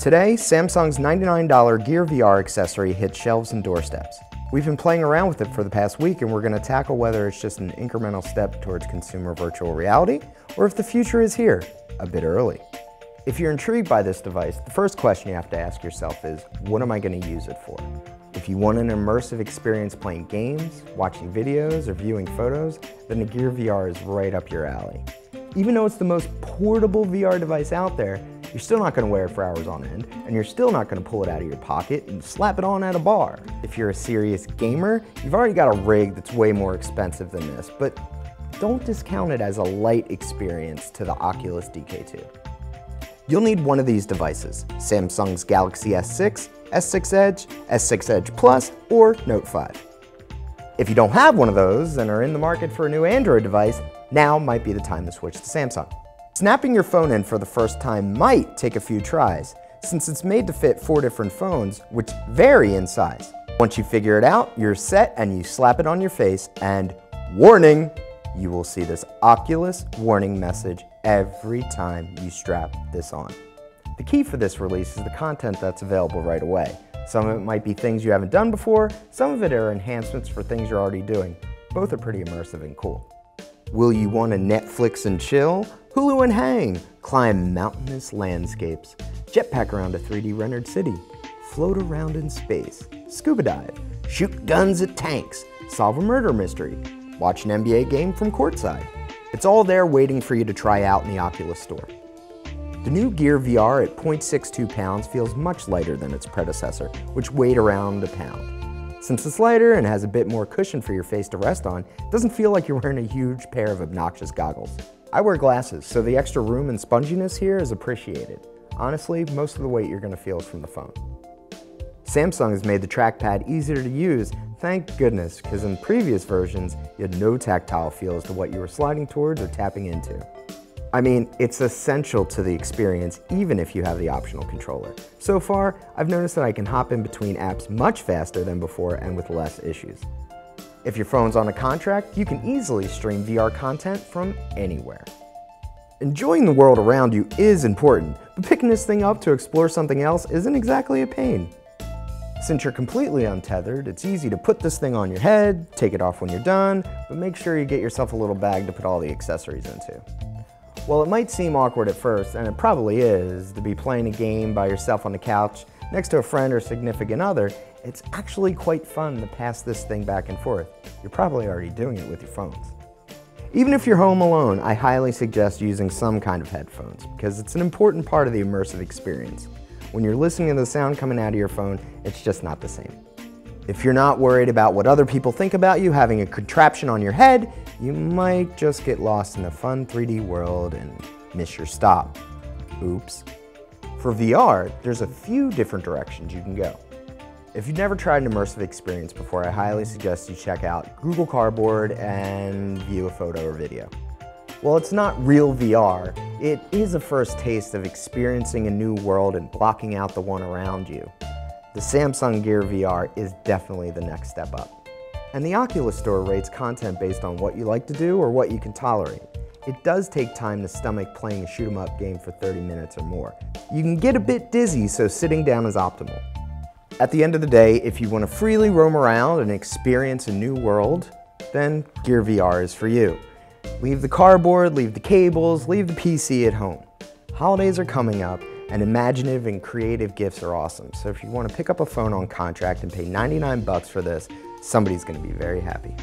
Today, Samsung's $99 Gear VR accessory hits shelves and doorsteps. We've been playing around with it for the past week, and we're going to tackle whether it's just an incremental step towards consumer virtual reality, or if the future is here, a bit early. If you're intrigued by this device, the first question you have to ask yourself is, what am I going to use it for? If you want an immersive experience playing games, watching videos, or viewing photos, then the Gear VR is right up your alley. Even though it's the most portable VR device out there, you're still not going to wear it for hours on end, and you're still not going to pull it out of your pocket and slap it on at a bar. If you're a serious gamer, you've already got a rig that's way more expensive than this, but don't discount it as a light experience to the Oculus DK2. You'll need one of these devices: Samsung's Galaxy S6, S6 Edge, S6 Edge Plus, or Note 5. If you don't have one of those and are in the market for a new Android device, now might be the time to switch to Samsung. Snapping your phone in for the first time might take a few tries, since it's made to fit 4 different phones, which vary in size. Once you figure it out, you're set and you slap it on your face and, warning, you will see this Oculus warning message every time you strap this on. The key for this release is the content that's available right away. Some of it might be things you haven't done before, some of it are enhancements for things you're already doing. Both are pretty immersive and cool. Will you want to Netflix and chill, Hulu and hang, climb mountainous landscapes, jetpack around a 3D rendered city, float around in space, scuba dive, shoot guns at tanks, solve a murder mystery, watch an NBA game from courtside? It's all there waiting for you to try out in the Oculus Store. The new Gear VR at 0.62 pounds feels much lighter than its predecessor, which weighed around a pound. Since it's lighter and has a bit more cushion for your face to rest on, it doesn't feel like you're wearing a huge pair of obnoxious goggles. I wear glasses, so the extra room and sponginess here is appreciated. Honestly, most of the weight you're going to feel is from the phone. Samsung has made the trackpad easier to use, thank goodness, because in previous versions, you had no tactile feel as to what you were sliding towards or tapping into. I mean, it's essential to the experience even if you have the optional controller. So far, I've noticed that I can hop in between apps much faster than before and with less issues. If your phone's on a contract, you can easily stream VR content from anywhere. Enjoying the world around you is important, but picking this thing up to explore something else isn't exactly a pain. Since you're completely untethered, it's easy to put this thing on your head, take it off when you're done, but make sure you get yourself a little bag to put all the accessories into. While it might seem awkward at first, and it probably is, to be playing a game by yourself on the couch next to a friend or significant other, it's actually quite fun to pass this thing back and forth. You're probably already doing it with your phones. Even if you're home alone, I highly suggest using some kind of headphones, because it's an important part of the immersive experience. When you're listening to the sound coming out of your phone, it's just not the same. If you're not worried about what other people think about you having a contraption on your head, you might just get lost in a fun 3D world and miss your stop. Oops. For VR, there's a few different directions you can go. If you've never tried an immersive experience before, I highly suggest you check out Google Cardboard and view a photo or video. While it's not real VR, it is a first taste of experiencing a new world and blocking out the one around you. The Samsung Gear VR is definitely the next step up. And the Oculus Store rates content based on what you like to do or what you can tolerate. It does take time to stomach playing a shoot-'em-up game for 30 minutes or more. You can get a bit dizzy, so sitting down is optimal. At the end of the day, if you want to freely roam around and experience a new world, then Gear VR is for you. Leave the cardboard, leave the cables, leave the PC at home. Holidays are coming up, and imaginative and creative gifts are awesome. So if you want to pick up a phone on contract and pay $99 for this, somebody's going to be very happy.